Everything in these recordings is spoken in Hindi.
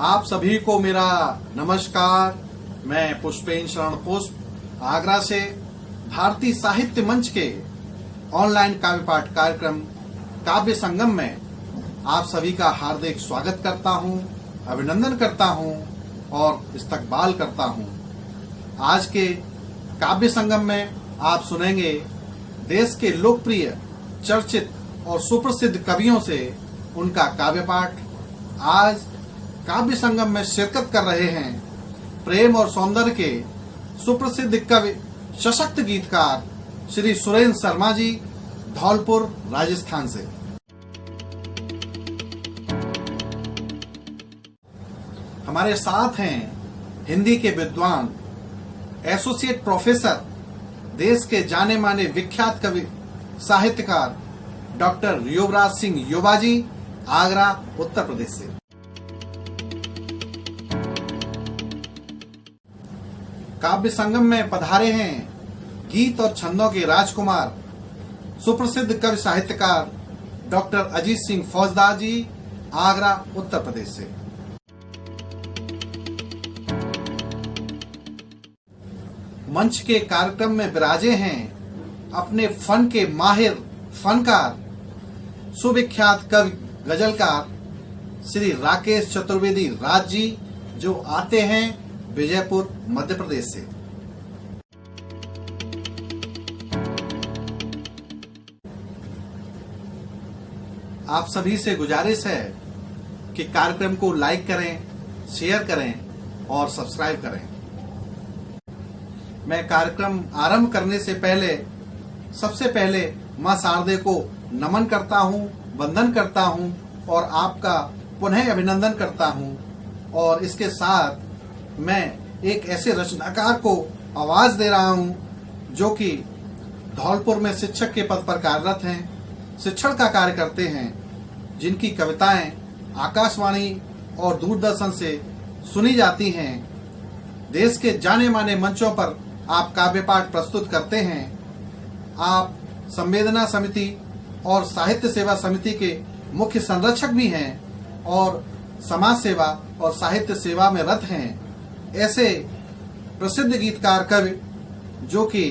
आप सभी को मेरा नमस्कार। मैं पुष्पेन शरण पुष्प आगरा से भारतीय साहित्य मंच के ऑनलाइन काव्य पाठ कार्यक्रम काव्य संगम में आप सभी का हार्दिक स्वागत करता हूं, अभिनंदन करता हूं और इस्तकबाल करता हूं। आज के काव्य संगम में आप सुनेंगे देश के लोकप्रिय, चर्चित और सुप्रसिद्ध कवियों से उनका काव्य पाठ। आज काव्य संगम में शिरकत कर रहे हैं प्रेम और सौंदर्य के सुप्रसिद्ध कवि, सशक्त गीतकार श्री सुरेंद्र शर्मा जी, धौलपुर, राजस्थान से। हमारे साथ हैं हिंदी के विद्वान, एसोसिएट प्रोफेसर, देश के जाने माने विख्यात कवि साहित्यकार डॉक्टर युवराज सिंह युवा जी, आगरा, उत्तर प्रदेश से। काव्य संगम में पधारे हैं गीत और छंदों के राजकुमार, सुप्रसिद्ध कवि साहित्यकार डॉक्टर अजीत सिंह फौजदार जी, आगरा, उत्तर प्रदेश से। मंच के कार्यक्रम में विराजे हैं अपने फन के माहिर फनकार, सुविख्यात कवि गजलकार श्री राकेश चतुर्वेदी राज जी, जो आते हैं विजयपुर, मध्य प्रदेश से। आप सभी से गुजारिश है कि कार्यक्रम को लाइक करें, शेयर करें और सब्सक्राइब करें। मैं कार्यक्रम आरंभ करने से पहले सबसे पहले मां शारदे को नमन करता हूं, वंदन करता हूं और आपका पुनः अभिनंदन करता हूं। और इसके साथ मैं एक ऐसे रचनाकार को आवाज दे रहा हूं जो कि धौलपुर में शिक्षक के पद पर कार्यरत हैं, शिक्षण का कार्य करते हैं, जिनकी कविताएं आकाशवाणी और दूरदर्शन से सुनी जाती हैं। देश के जाने माने मंचों पर आप काव्य पाठ प्रस्तुत करते हैं। आप संवेदना समिति और साहित्य सेवा समिति के मुख्य संरक्षक भी हैं और समाज सेवा और साहित्य सेवा में रत हैं। ऐसे प्रसिद्ध गीतकार कवि जो कि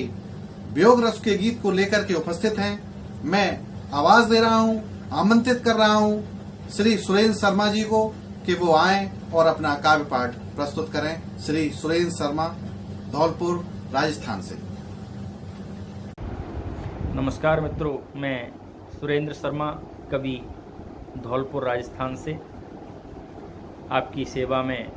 वियोग रस के गीत को लेकर के उपस्थित हैं, मैं आवाज दे रहा हूं, आमंत्रित कर रहा हूं श्री सुरेंद्र शर्मा जी को कि वो आएं और अपना काव्य पाठ प्रस्तुत करें। श्री सुरेंद्र शर्मा, धौलपुर, राजस्थान से। नमस्कार मित्रों, मैं सुरेंद्र शर्मा, कवि, धौलपुर, राजस्थान से आपकी सेवा में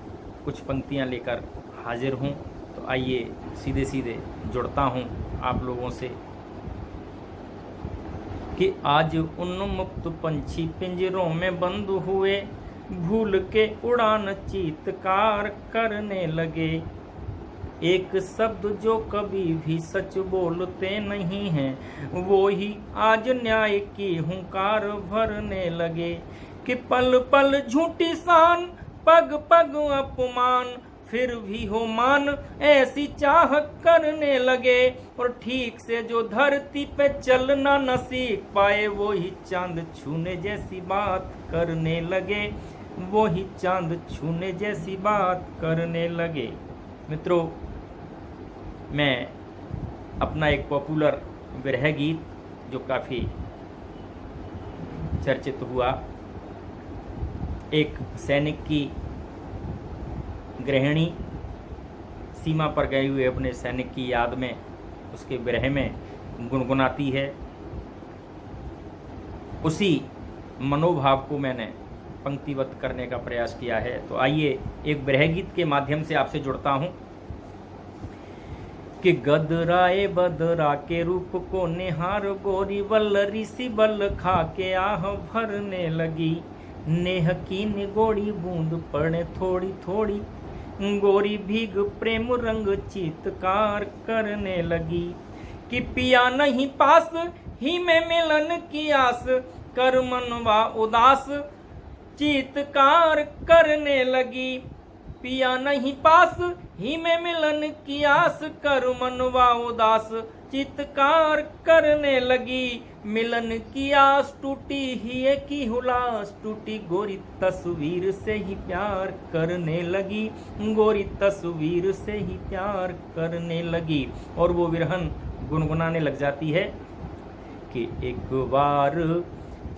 कुछ पंक्तियां लेकर हाजिर हूं। तो आइए सीधे सीधे जुड़ता हूं आप लोगों से कि आज उन्मुक्त पंछी पिंजरों में बंद हुए, भूल के उड़ान चीत्कार करने लगे। एक शब्द जो कभी भी सच बोलते नहीं हैं, वो ही आज न्याय की हुंकार भरने लगे। कि पल पल झूठी शान, पग पग अपमान, फिर भी हो मान, ऐसी चाह करने लगे। और ठीक से जो धरती पे चलना न सीख पाए, वो ही चांद छूने जैसी बात करने लगे, वो ही चांद छूने जैसी बात करने लगे। मित्रों, मैं अपना एक पॉपुलर विरह गीत जो काफ़ी चर्चित हुआ, एक सैनिक की गृहिणी सीमा पर गए हुए अपने सैनिक की याद में, उसके विरह में गुनगुनाती है, उसी मनोभाव को मैंने पंक्तिबद्ध करने का प्रयास किया है। तो आइए एक विरह गीत के माध्यम से आपसे जुड़ता हूं कि गदराए बदरा के रूप को निहार, गोरी वल्लरी सी बल खा के आह भरने लगी। नेह की निगोड़ी बूंद पड़े थोड़ी थोड़ी, गोरी भीग प्रेम रंग चीत्कार करने लगी। कि पिया नहीं पास, ही में मिलन की आस, कर मनवा उदास, चीत्कार करने लगी। पिया नहीं पास, ही में मिलन की आस, कर मनवा उदास, चित्कार करने लगी। मिलन की आस टूटी ही की हुलास टूटी, गोरी तस्वीर से ही प्यार करने लगी, गोरी तस्वीर से ही प्यार करने लगी। और वो विरहन गुनगुनाने लग जाती है कि एक बार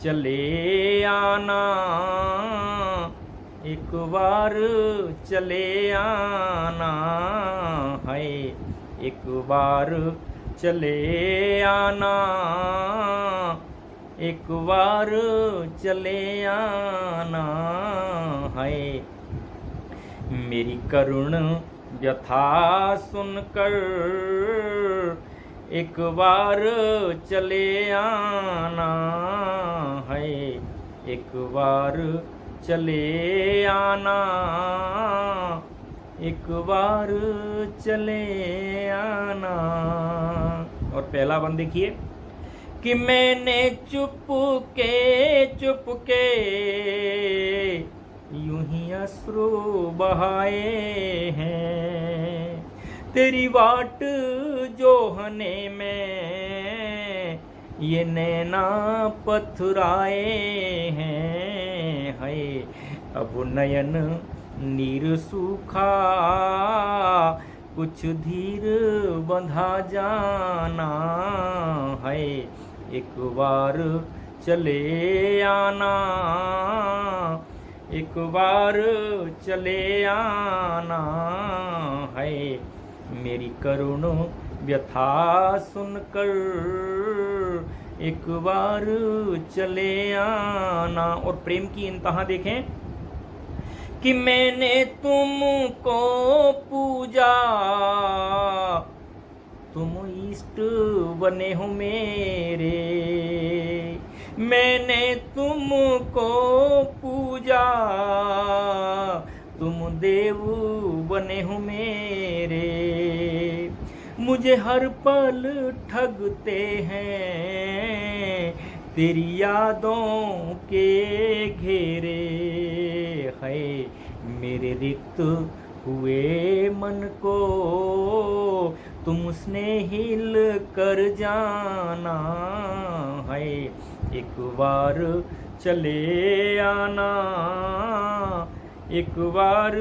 चले आना, एक बार चले आना है, एक बार चले आना, एक बार चले आना है। मेरी करुण व्यथा सुनकर एक बार चले आना है, एक बार चले आना, एक बार चले आना। और पहला बंद देखिए कि मैंने चुप के यूं ही अश्रु बहाए हैं, तेरी बाट जोहने में ये नैना पथराए हैं। हाय अब नयन नीर सूखा, कुछ धीर बंधा जाना है, एक बार चले आना, एक बार चले आना है। मेरी करुण व्यथा सुनकर एक बार चले आना। और प्रेम की इंतहा देखें कि मैंने तुमको पूजा, तुम इष्ट बने हो मेरे, मैंने तुमको पूजा, तुम देव बने हो मेरे। मुझे हर पल ठगते हैं तेरी यादों के घेरे, है मेरे रिक्त हुए मन को तुम स्नेहिल कर जाना है, एक बार चले आना, एक बार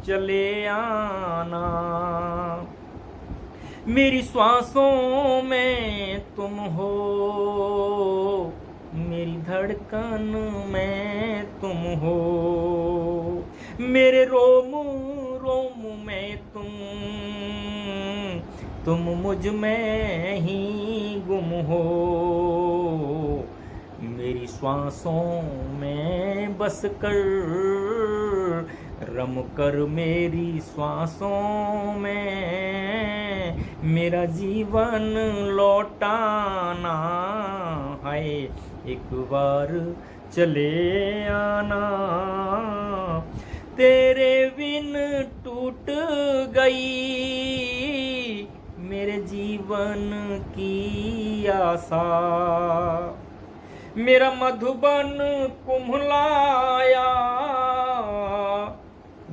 चले आना। मेरी श्वासों में तुम हो, मेरी धड़कन में तुम हो, मेरे रोम रोम में तुम मुझ में ही गुम हो। मेरी श्वासों में बस कर रम कर मेरी श्वासों में मेरा जीवन लौटाना है, एक बार चले आना। तेरे बिन टूट गई मेरे जीवन की आशा, मेरा मधुबन कुम्हलाया,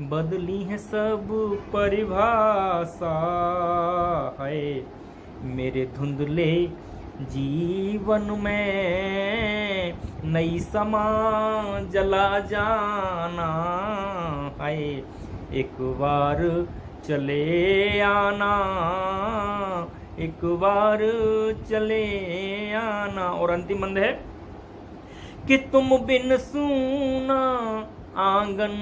बदली है सब परिभाषा है। मेरे धुंधले जीवन में नई समा जला जाना है, एक बार चले आना, एक बार चले आना। और अंतिम बंद है कि तुम बिन सूना आंगन,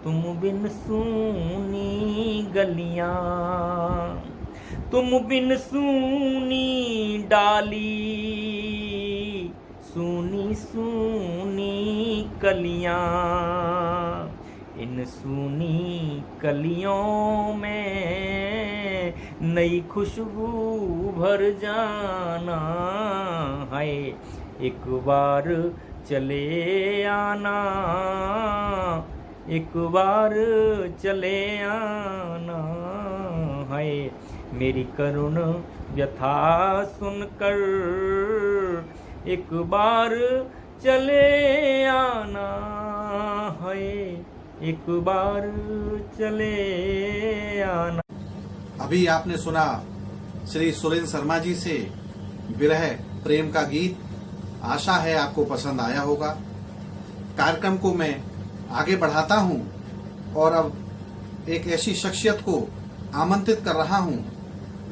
तुम बिन सूनी गलियां, तुम बिन सूनी डाली, सूनी सूनी कलियां, इन सूनी कलियों में नई खुशबू भर जाना है, एक बार चले आना, एक बार चले आना है। मेरी करुण व्यथा सुनकर एक बार चले आना है, एक बार चले आना। अभी आपने सुना श्री सुरेंद्र शर्मा जी से विरह प्रेम का गीत। आशा है आपको पसंद आया होगा। कार्यक्रम को मैं आगे बढ़ाता हूं और अब एक ऐसी शख्सियत को आमंत्रित कर रहा हूं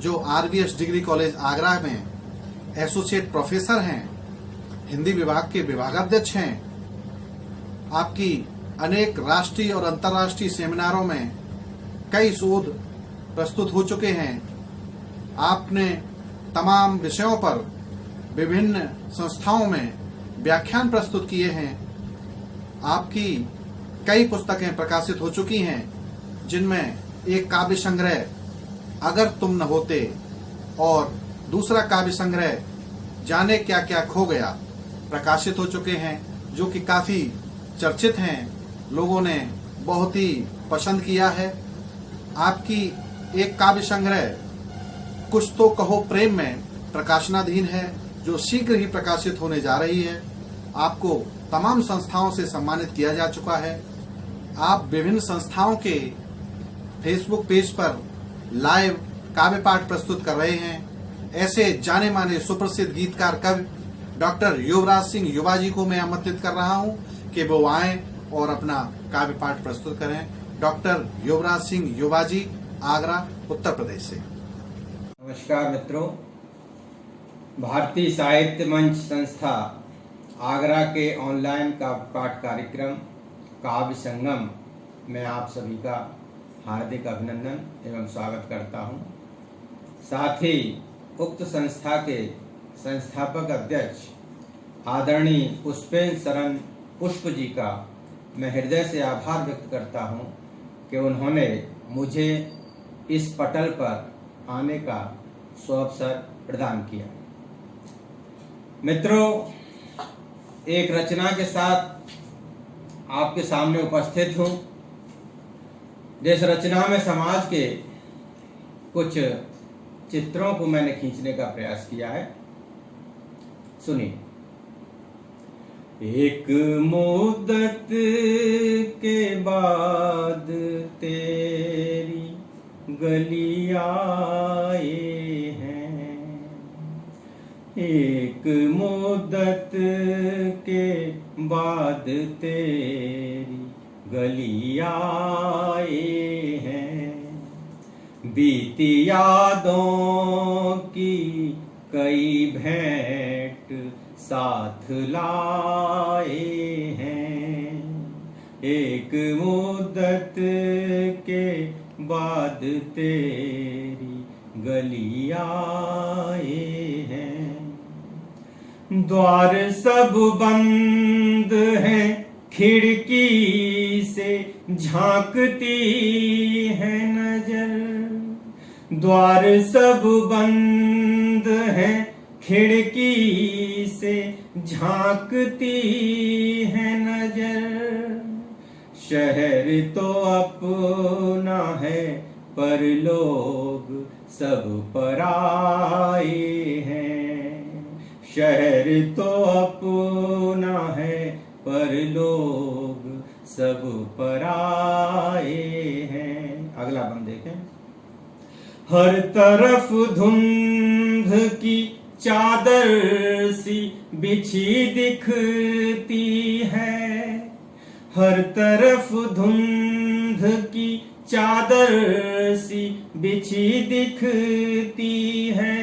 जो RVS डिग्री कॉलेज आगरा में एसोसिएट प्रोफेसर हैं, हिंदी विभाग के विभागाध्यक्ष हैं। आपकी अनेक राष्ट्रीय और अंतर्राष्ट्रीय सेमिनारों में कई शोध प्रस्तुत हो चुके हैं। आपने तमाम विषयों पर विभिन्न संस्थाओं में व्याख्यान प्रस्तुत किए हैं। आपकी कई पुस्तकें प्रकाशित हो चुकी हैं, जिनमें एक काव्य संग्रह अगर तुम न होते और दूसरा काव्य संग्रह जाने क्या क्या खो गया प्रकाशित हो चुके हैं, जो कि काफी चर्चित हैं। लोगों ने बहुत ही पसंद किया है। आपकी एक काव्य संग्रह कुछ तो कहो प्रेम में प्रकाशनाधीन है, जो शीघ्र ही प्रकाशित होने जा रही है। आपको तमाम संस्थाओं से सम्मानित किया जा चुका है। आप विभिन्न संस्थाओं के फेसबुक पेज पर लाइव काव्य पाठ प्रस्तुत कर रहे हैं। ऐसे जाने माने सुप्रसिद्ध गीतकार कवि डॉक्टर युवराज सिंह युवा जी को मैं आमंत्रित कर रहा हूं कि वो आएं और अपना काव्य पाठ प्रस्तुत करें। डॉक्टर युवराज सिंह युवा जी, आगरा, उत्तर प्रदेश से। नमस्कार मित्रों, भारतीय साहित्य मंच संस्था आगरा के ऑनलाइन काव्य पाठ कार्यक्रम काव्य संगम में आप सभी का हार्दिक अभिनंदन एवं स्वागत करता हूं। साथ ही उक्त संस्था के संस्थापक अध्यक्ष आदरणीय पुष्पेंद्र शरण पुष्प जी का मैं हृदय से आभार व्यक्त करता हूं कि उन्होंने मुझे इस पटल पर आने का सुअवसर प्रदान किया। मित्रों, एक रचना के साथ आपके सामने उपस्थित हूं, जिस रचना में समाज के कुछ चित्रों को मैंने खींचने का प्रयास किया है। सुनिए। एक मुद्दत के बाद तेरी गली आए हैं, एक मुद्दत के बाद तेरी गली आए हैं, बीती यादों की कई भेंट साथ लाए हैं, एक मुद्दत के बाद तेरी गली आए हैं। द्वार सब बंद हैं, खिड़की से झांकती है नजर, द्वार सब बंद हैं, खिड़की से झांकती है नजर। शहर तो अपना है पर लोग सब पराए हैं, शहर तो अपना है पर लोग सब पराए हैं। अगला बंद देखें। हर तरफ धुंध की चादर सी बिछी दिखती है, हर तरफ धुंध की चादर सी बिछी दिखती है।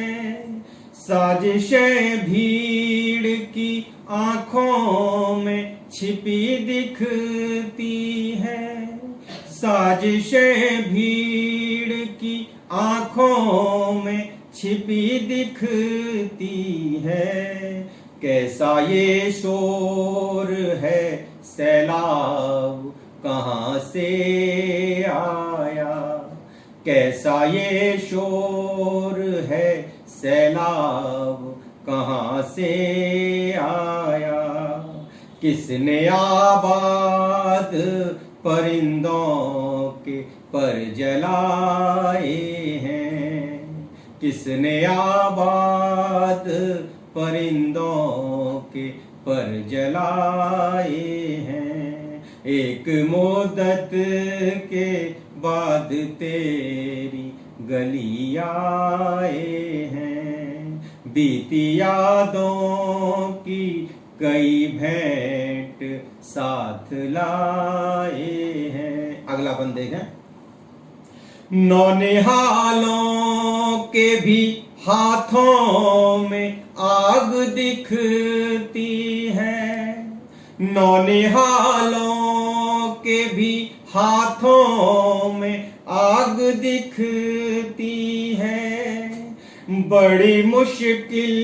साजिशें भीड़ की आंखों में छिपी दिखती है, साजिशें भीड़ की आंखों में छिपी दिखती है। कैसा ये शोर है, सैलाब कहाँ से आया, कैसा ये शोर है, सैलाब कहाँ से आया। किसने आबाद परिंदों के पर जलाए हैं, किसने आबाद परिंदों के पर जलाए हैं। एक मुद्दत के बाद तेरी गली आए हैं। बीती यादों की कई भेंट साथ लाए हैं। अगला बंद देखें। नौनिहालों के भी हाथों में आग दिखती है। नौनिहालों के भी हाथों में आग दिखती है। बड़ी मुश्किल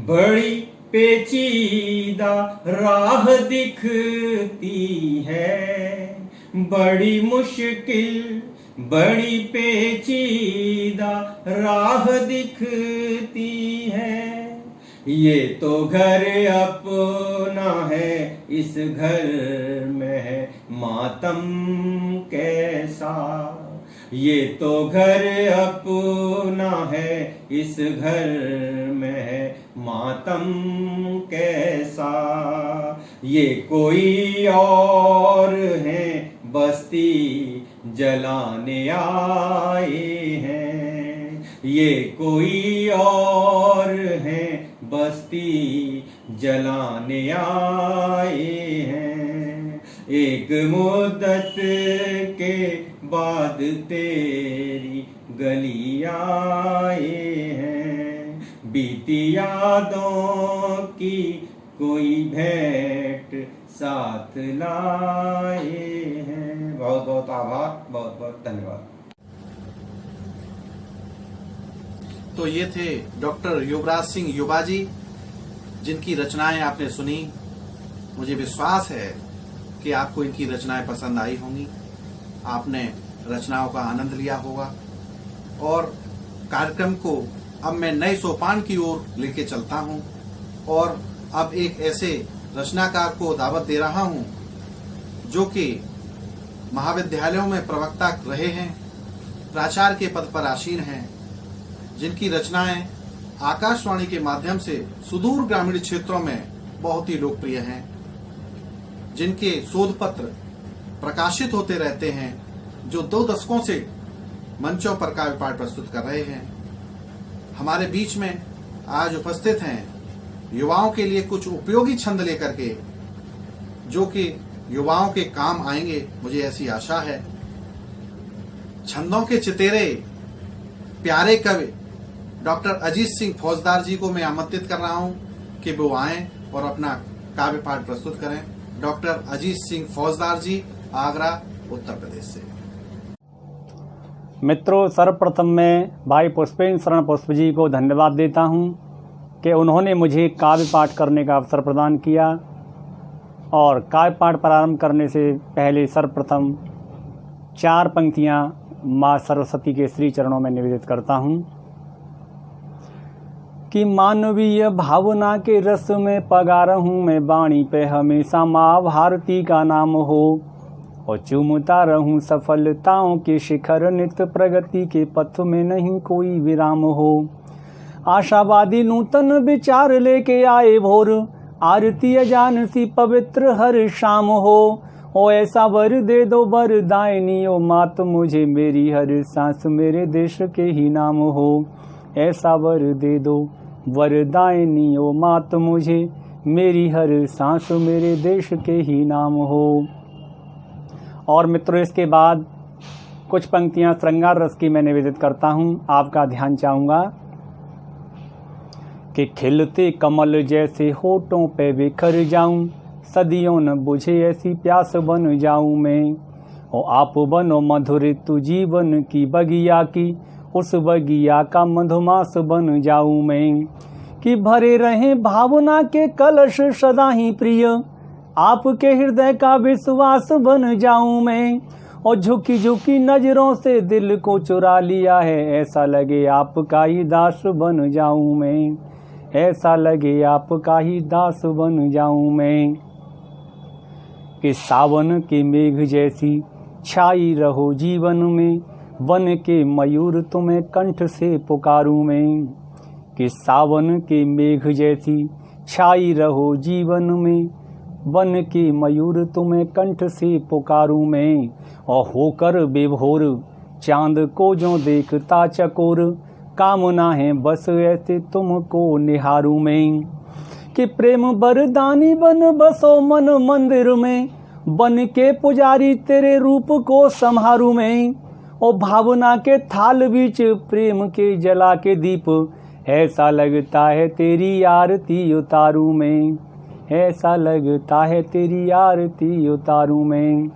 बड़ी पेचीदा राह दिखती है। बड़ी मुश्किल बड़ी पेचीदा राह दिखती है। ये तो घर अपना है, इस घर में है मातम कैसा। ये तो घर अपना है, इस घर में है मातम कैसा। ये कोई और है, बस्ती जलाने आए हैं। ये कोई और है, बस्ती जलाने आए हैं। एक मुद्दत के बाद तेरी गली आए हैं। बीती यादों की कोई भेंट साथ लाए हैं। बहुत बहुत आभार, बहुत बहुत धन्यवाद। तो ये थे डॉक्टर युवराज सिंह युवा जी, जिनकी रचनाएं आपने सुनी। मुझे विश्वास है कि आपको इनकी रचनाएं पसंद आई होंगी, आपने रचनाओं का आनंद लिया होगा। और कार्यक्रम को अब मैं नए सोपान की ओर लेके चलता हूं और अब एक ऐसे रचनाकार को दावत दे रहा हूं जो कि महाविद्यालयों में प्रवक्ता रहे हैं, प्राचार्य के पद पर आसीन हैं, जिनकी रचनाएं आकाशवाणी के माध्यम से सुदूर ग्रामीण क्षेत्रों में बहुत ही लोकप्रिय हैं, जिनके शोध पत्र प्रकाशित होते रहते हैं, जो 2 दशकों से मंचों पर काव्य पाठ प्रस्तुत कर रहे हैं। हमारे बीच में आज उपस्थित हैं युवाओं के लिए कुछ उपयोगी छंद लेकर के, जो कि युवाओं के काम आएंगे, मुझे ऐसी आशा है। छंदों के चितेरे प्यारे कवि डॉक्टर अजीत सिंह फौजदार जी को मैं आमंत्रित कर रहा हूं कि वो आएं और अपना काव्य पाठ प्रस्तुत करें। डॉक्टर अजीत सिंह फौजदार जी, आगरा, उत्तर प्रदेश से। मित्रों, सर्वप्रथम मैं भाई पुष्पेंद्र शरण पुष्प जी को धन्यवाद देता हूं कि उन्होंने मुझे काव्य पाठ करने का अवसर प्रदान किया। और काव्य पाठ प्रारंभ करने से पहले सर्वप्रथम 4 पंक्तियां माँ सरस्वती के श्री चरणों में निवेदित करता हूं कि मानवीय भावना के रस में पगार हूँ मैं, वाणी पे हमेशा माँ भारती का नाम हो और चूमता रहूं सफलताओं के शिखर, नित्य प्रगति के पथ में नहीं कोई विराम हो। आशावादी नूतन विचार लेके आए भोर, आरती अजान सी पवित्र हर शाम हो। ओ ऐसा वर दे दो वरदायनी, ओ मात मुझे मेरी हर सांस मेरे देश के ही नाम हो। ऐसा वर दे दो वरदायनी, ओ मात मुझे मेरी हर सांस मेरे देश के ही नाम हो। और मित्रों, इसके बाद कुछ पंक्तियां श्रृंगार रस की मैं निवेदित करता हूं। आपका ध्यान चाहूंगा कि खिलते कमल जैसे होठों पे बिखर जाऊं, सदियों न बुझे ऐसी प्यास बन जाऊं मैं। और आप बनो मधुर तू जीवन की बगिया की, उस बगिया का मधुमास बन जाऊं मैं। कि भरे रहे भावना के कलश सदा ही प्रिय, आपके हृदय का विश्वास बन जाऊं मैं। और झुकी झुकी नजरों से दिल को चुरा लिया है, ऐसा लगे आपका ही दास बन जाऊं मैं। ऐसा लगे आपका ही दास बन जाऊं मैं। कि सावन के मेघ जैसी छाई रहो जीवन में, वन के मयूर तुम्हें कंठ से पुकारूं मैं। कि सावन के मेघ जैसी छाई रहो जीवन में, वन के मयूर तुम्हें कंठ से पुकारूं मैं। और होकर बेभोर चांद को जो देखता चकोर, कामना है बस ऐसे तुमको निहारूं मैं। कि प्रेम बरदानी बन बसो मन मंदिर में, बन के पुजारी तेरे रूप को संहारूं मैं। ओ भावना के थाल बीच प्रेम के जला के दीप, ऐसा लगता है तेरी आरती उतारूं मैं, ऐसा लगता है तेरी आरती उतारूं मैं।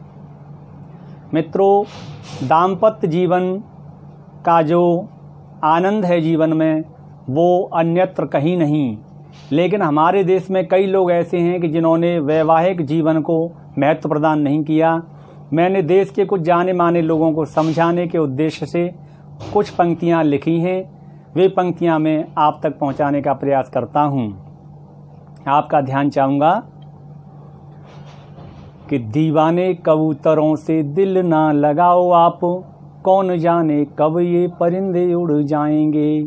मित्रों, दाम्पत्य जीवन का जो आनंद है जीवन में वो अन्यत्र कहीं नहीं। लेकिन हमारे देश में कई लोग ऐसे हैं कि जिन्होंने वैवाहिक जीवन को महत्व प्रदान नहीं किया। मैंने देश के कुछ जाने माने लोगों को समझाने के उद्देश्य से कुछ पंक्तियां लिखी हैं। वे पंक्तियां मैं आप तक पहुंचाने का प्रयास करता हूं। आपका ध्यान चाहूँगा कि दीवाने कबूतरों से दिल ना लगाओ आप, कौन जाने कब ये परिंदे उड़ जाएंगे।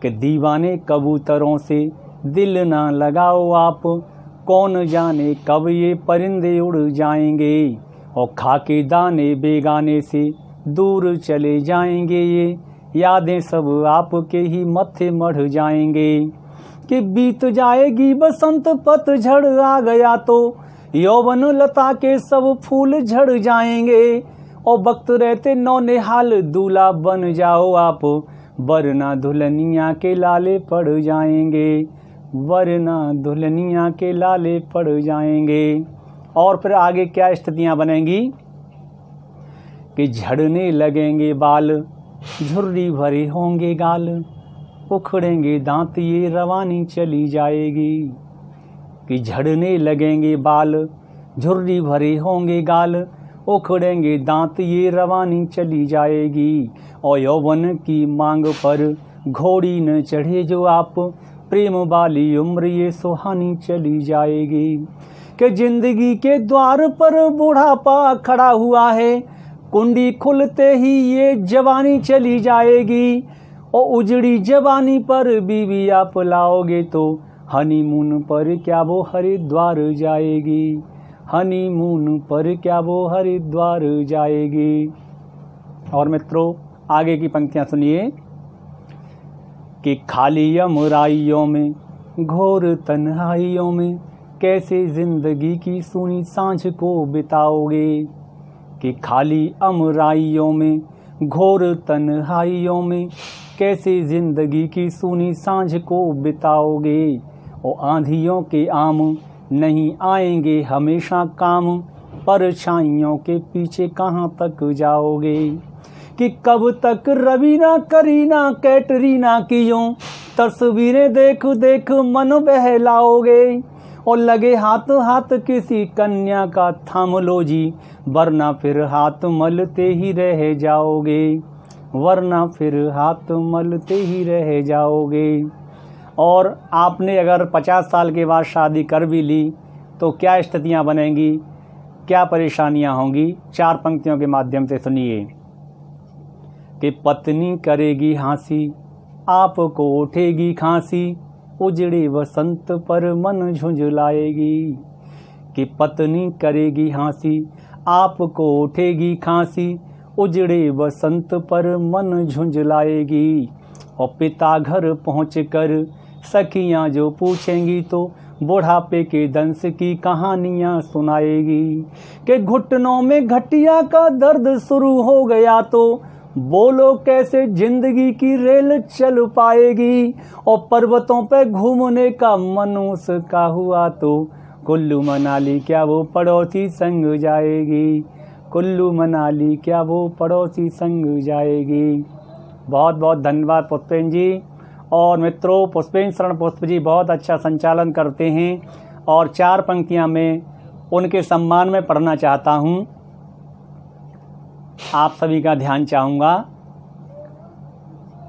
कि दीवाने कबूतरों से दिल ना लगाओ आप, कौन जाने कब ये परिंदे उड़ जाएंगे। और खाके दाने बेगाने से दूर चले जाएंगे, ये यादें सब आपके ही मत्थे मढ़ जाएंगे। कि बीत जाएगी बसंत पतझड़ आ गया तो, यौवन लता के सब फूल झड़ जाएंगे। और वक्त रहते नौनिहाल दूल्हा बन जाओ आप, वरना दुल्हनिया के लाले पड़ जाएंगे, वरना दुल्हनिया के लाले पड़ जाएंगे। और फिर आगे क्या स्थितियां बनेंगी कि झड़ने लगेंगे बाल, झुर्री भरे होंगे गाल, उखड़ेंगे दांत ये रवानी चली जाएगी। कि झड़ने लगेंगे बाल, झुर्री भरे होंगे गाल, उखड़ेंगे दांत ये रवानी चली जाएगी। और यौवन की मांग पर घोड़ी न चढ़े जो आप, प्रेम वाली उम्र ये सुहानी चली जाएगी। कि जिंदगी के द्वार पर बुढ़ापा खड़ा हुआ है, कुंडी खुलते ही ये जवानी चली जाएगी। और उजड़ी जवानी पर बीवी आप लाओगे तो, हनीमून पर क्या वो हरिद्वार जाएगी, हनीमून पर क्या वो हरिद्वार जाएगी। और मित्रों, आगे की पंक्तियां सुनिए कि खाली अमराइयों में, घोर तन्हाइयों में, कैसे जिंदगी की सूनी सांझ को बिताओगे। कि खाली अमराइयों में, घोर तन्हाइयों में, कैसे जिंदगी की सूनी सांझ को बिताओगे। और आंधियों के आम नहीं आएंगे हमेशा काम, परछाइयों के पीछे कहाँ तक जाओगे। कि कब तक रवीना करीना कैटरीना की यूं तस्वीरें देख देख मन बहलाओगे। और लगे हाथ हाथ किसी कन्या का थाम लो जी, वरना फिर हाथ मलते ही रह जाओगे, वरना फिर हाथ मलते ही रह जाओगे। और आपने अगर 50 साल के बाद शादी कर भी ली तो क्या स्थितियां बनेंगी, क्या परेशानियां होंगी। 4 पंक्तियों के माध्यम से सुनिए कि पत्नी करेगी हंसी, आपको उठेगी खांसी, उजड़े वसंत पर मन झुंझलाएगी। कि पत्नी करेगी हंसी, आपको उठेगी खांसी, उजड़े वसंत पर मन झुंझलाएगी। और पिता घर पहुंचकर सखियां जो पूछेंगी तो, बुढ़ापे के दंश की कहानियां सुनाएगी। कि घुटनों में घटिया का दर्द शुरू हो गया तो, बोलो कैसे जिंदगी की रेल चल पाएगी। और पर्वतों पे घूमने का मन उसका हुआ तो, कुल्लू मनाली क्या वो पड़ोसी संग जाएगी, कुल्लू मनाली क्या वो पड़ोसी संग जाएगी। बहुत बहुत धन्यवाद पुष्पेन जी। और मित्रों, पुष्पेन शरण पुष्प जी बहुत अच्छा संचालन करते हैं और 4 पंक्तियां मैं उनके सम्मान में पढ़ना चाहता हूं। आप सभी का ध्यान चाहूँगा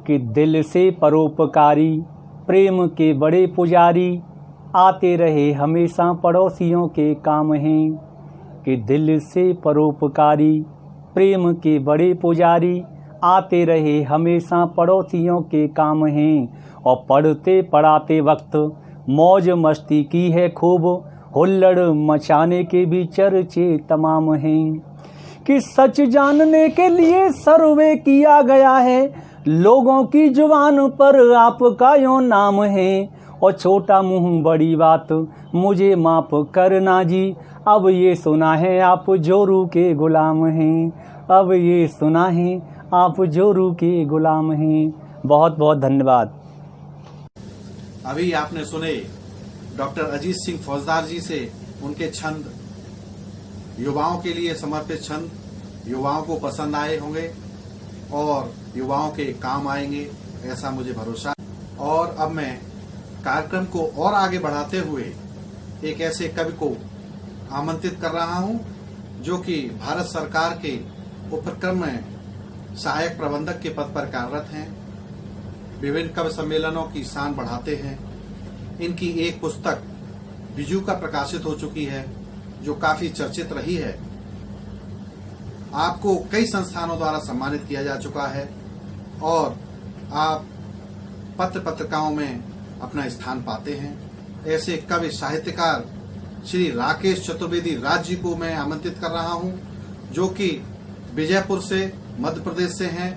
कि दिल से परोपकारी, प्रेम के बड़े पुजारी, आते रहे हमेशा पड़ोसियों के काम हैं। कि दिल से परोपकारी, प्रेम के बड़े पुजारी, आते रहे हमेशा पड़ोसियों के काम हैं। और पढ़ते पढ़ाते वक्त मौज मस्ती की है खूब, हुल्लड़ मचाने के भी चर्चे तमाम हैं। कि सच जानने के लिए सर्वे किया गया है, लोगों की जुबान पर आपका यो नाम है। और छोटा मुंह बड़ी बात मुझे माफ करना जी, अब ये सुना है आप जोरू के गुलाम हैं, अब ये सुना है आप जोरू के गुलाम हैं। बहुत बहुत धन्यवाद। अभी आपने सुने डॉक्टर अजीत सिंह फौजदार जी से उनके छंद, युवाओं के लिए समर्पित छंद, युवाओं को पसंद आए होंगे और युवाओं के काम आएंगे, ऐसा मुझे भरोसा है। और अब मैं कार्यक्रम को और आगे बढ़ाते हुए एक ऐसे कवि को आमंत्रित कर रहा हूं जो कि भारत सरकार के उपक्रम में सहायक प्रबंधक के पद पर कार्यरत हैं, विभिन्न कवि सम्मेलनों की शान बढ़ाते हैं। इनकी एक पुस्तक बिजू का प्रकाशित हो चुकी है जो काफी चर्चित रही है, आपको कई संस्थानों द्वारा सम्मानित किया जा चुका है और आप पत्र पत्रिकाओं में अपना स्थान पाते हैं। ऐसे कवि साहित्यकार श्री राकेश चतुर्वेदी राज जी को मैं आमंत्रित कर रहा हूं जो कि विजयपुर से मध्य प्रदेश से हैं।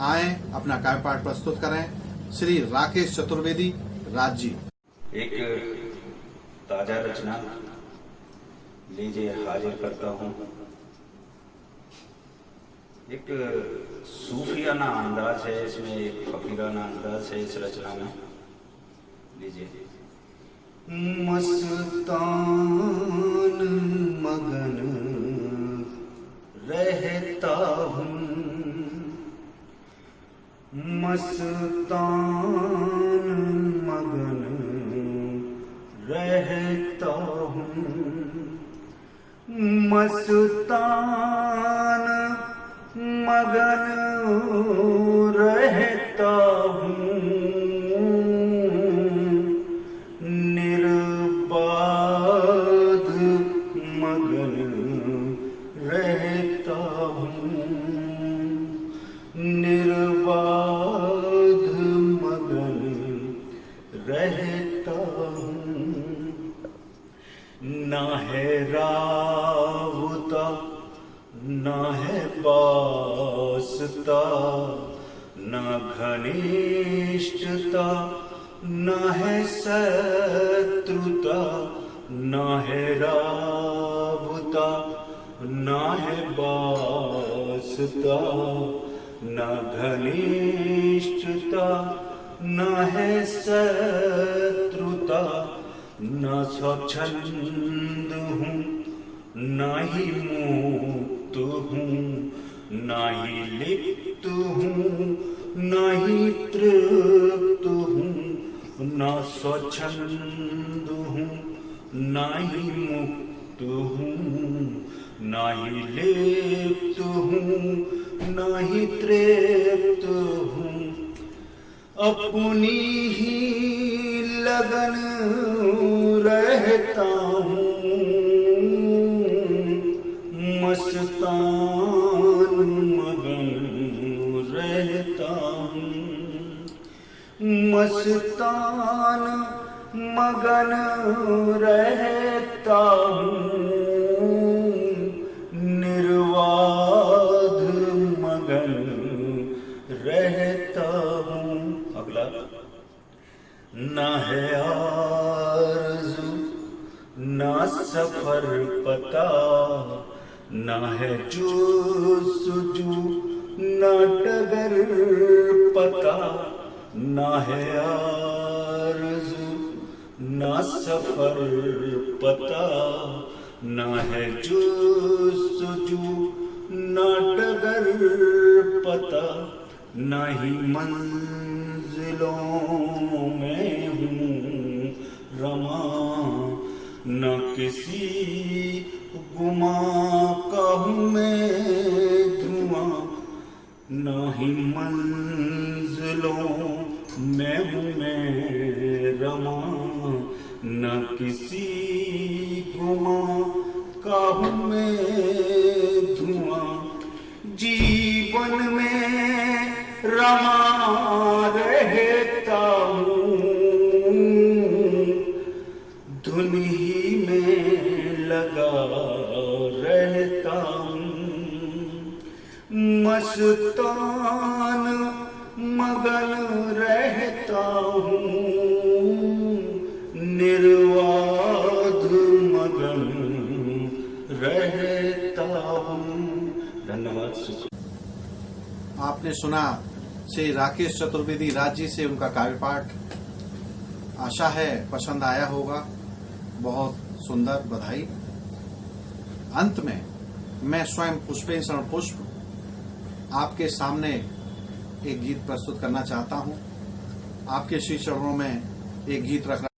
आए अपना काव्य पाठ प्रस्तुत करें। श्री राकेश चतुर्वेदी राज जी। एक ताजा रचना लीजिए हाजिर करता हूँ। एक सूफियाना अंदाज है इसमें, एक फकीराना अंदाज है इस रचना में। लीजिए। मस्तान मगन रहता हूँ, मस्तान मगन रहता हूँ, मस्तान मगन रहता हूँ, निर्बाध मगन रहता हूँ, निर्बाध मगन रहता हूँ। ना है रावता ना है वास्ता, ना घनिष्ठता ना है शत्रुता, ना है रावता ना है वास्ता, ना घनिष्ठता ना है शत्रुता, ना स्वच्छंद हूँ ना ही मुक्त हूँ, ना ही लिप्त हूँ ना ही तृप्त हूँ, ना स्वच्छंद हूँ ना ही मुक्त हूँ, ना ही लिप्त हूँ ना ही तृप्त हूँ। अपनी ही लगन रहता हूँ, मस्तान मगन रहता हूँ, मस्तान मगन रहता हूँ, निर्बाध मगन रहता हूँ। अगला। ना है आरज़ू ना सफर पता, ना है जुस्तजू ना डगर पता, ना है आरज़ू ना सफर पता, ना है जुस्तजू ना डगर पता, ना ही मंजिलों में हूँ रमा, न किसी गुमा का हूँ मैं धुआं, न ही मंजिलों में हूँ मैं रमा, न किसी गुमा का हूँ मैं धुआं। जीवन में रमा रहता हूँ, धुन ही में लगा रहता हूँ, आपने सुना श्री राकेश चतुर्वेदी राज जी से उनका काव्य पाठ। आशा है पसंद आया होगा। बहुत सुंदर, बधाई। अंत में मैं स्वयं पुष्पेंद्र पुष्प आपके सामने एक गीत प्रस्तुत करना चाहता हूं। आपके श्री चरणों में एक गीत रखना।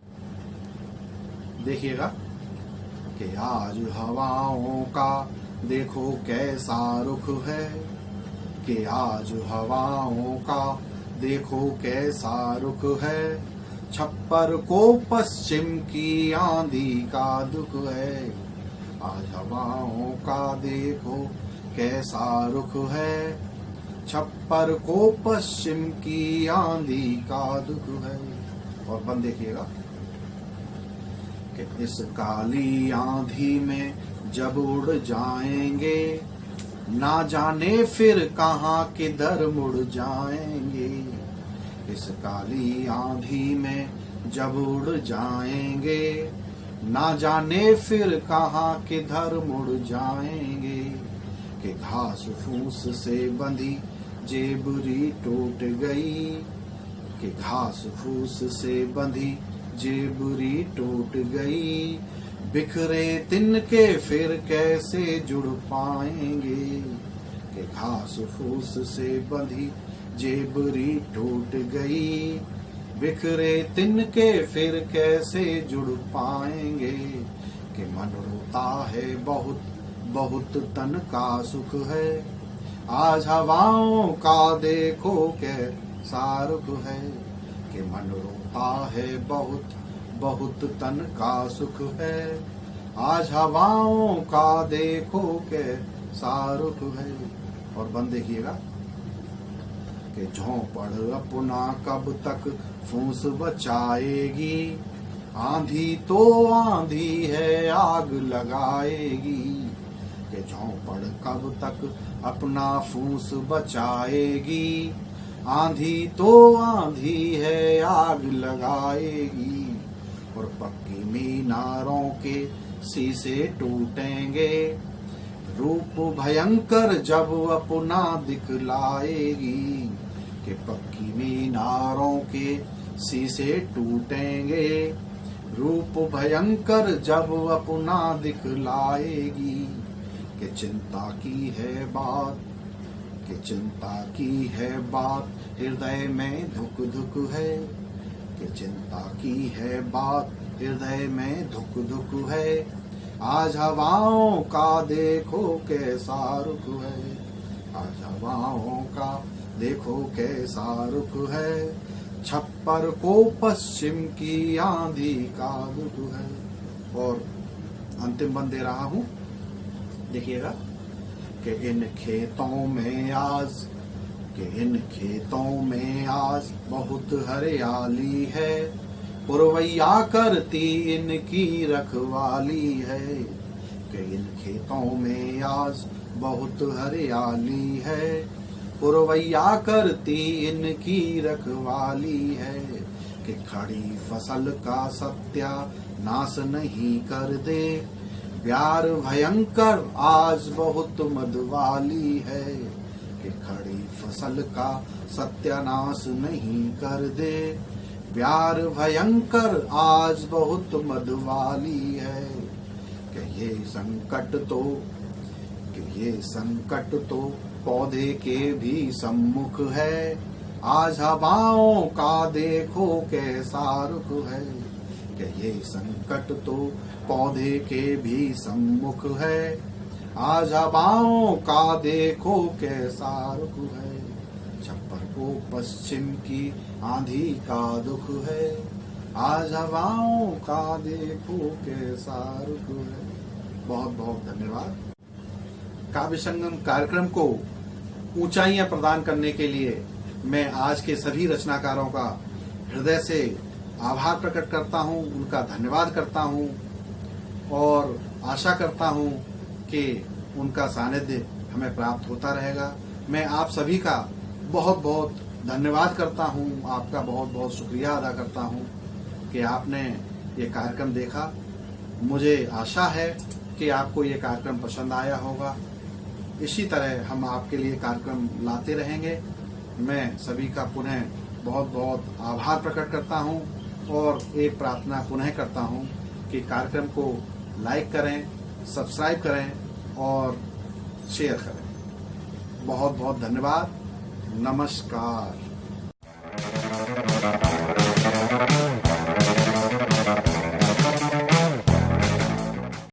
देखिएगा कि आज हवाओं का देखो कैसा रुख है, कि आज हवाओं का देखो कैसा रुख है, छप्पर को पश्चिम की आंधी का दुख है। आज हवाओं का देखो कैसा रुख है, छप्पर को पश्चिम की आंधी का दुख है। और बंद देखिएगा कि इस काली आंधी में जब उड़ जाएंगे, ना जाने फिर कहाँ किधर मुड़ जाएंगे। इस काली आंधी में जब उड़ जाएंगे, ना जाने फिर कहाँ किधर मुड़ जाएंगे। कि घास फूस से बंधी जेबरी टूट गई, कि घास फूस से बंधी जेबरी टूट गई, बिखरे तिनके फिर कैसे जुड़ पाएंगे। कि घास फूस से बंधी जेबरी टूट गई, बिखरे तिनके फिर कैसे जुड़ पाएंगे। कि मन रोता है बहुत बहुत तन का सुख है, आज हवाओं का देखो कैसा रुख है। कि मन रोता है बहुत बहुत तन का सुख है, आज हवाओं का देखो कैसा रुख है। और बंद देखिएगा कि झोंपड़ अपना कब तक फूस बचाएगी, आंधी तो आंधी है आग लगाएगी। कि झोंपड़ कब तक अपना फूस बचाएगी, आंधी तो आंधी है आग लगाएगी। और पक्की मीनारों के शीशे टूटेंगे, रूप भयंकर जब अपना दिखलाएगी। कि पक्की मीनारों के शीशे टूटेंगे, रूप भयंकर जब अपना दिखलाएगी। कि चिंता की है बात, कि चिंता की है बात, हृदय में धुक धुक है। कि चिंता की है बात, हृदय में धुक धुक है, आज हवाओं का देखो कैसा रुख है। आज हवाओं का देखो कैसा रुख है, छप्पर को पश्चिम की आंधी का दुख है। और अंतिम बंद दे रहा हूं, देखिएगा कि इन खेतों में आज, कि इन खेतों में आज बहुत हरियाली है, पुरवैया करती इनकी रखवाली है। कि इन खेतों में आज बहुत हरियाली है, पुरवैया करती इनकी रखवाली है। कि खड़ी फसल का सत्यानाश नहीं कर दे, प्यार भयंकर आज बहुत मधुवाली है। कि खड़ी फसल का सत्यानाश नहीं कर दे, प्यार भयंकर आज बहुत मधुवाली है। कि ये संकट तो, कि ये संकट तो पौधे के भी सम्मुख है, आज हवाओं का देखो कैसा रुख है। कि ये संकट तो पौधे के भी सम्मुख है, आज हवाओं का देखो कैसा रुख है। छप्पर को पश्चिम की आंधी का दुख है, आज हवाओं का देखो कैसा रुख है। बहुत बहुत धन्यवाद। काव्य संगम कार्यक्रम को ऊंचाइयां प्रदान करने के लिए मैं आज के सभी रचनाकारों का हृदय से आभार प्रकट करता हूं, उनका धन्यवाद करता हूं और आशा करता हूं कि उनका सानिध्य हमें प्राप्त होता रहेगा। मैं आप सभी का बहुत बहुत धन्यवाद करता हूं, आपका बहुत बहुत शुक्रिया अदा करता हूं कि आपने ये कार्यक्रम देखा। मुझे आशा है कि आपको ये कार्यक्रम पसंद आया होगा। इसी तरह हम आपके लिए कार्यक्रम लाते रहेंगे मैं सभी का पुनः बहुत बहुत आभार प्रकट करता हूं और एक प्रार्थना पुनः करता हूं कि कार्यक्रम को लाइक करें, सब्सक्राइब करें और शेयर करें। बहुत बहुत धन्यवाद। नमस्कार।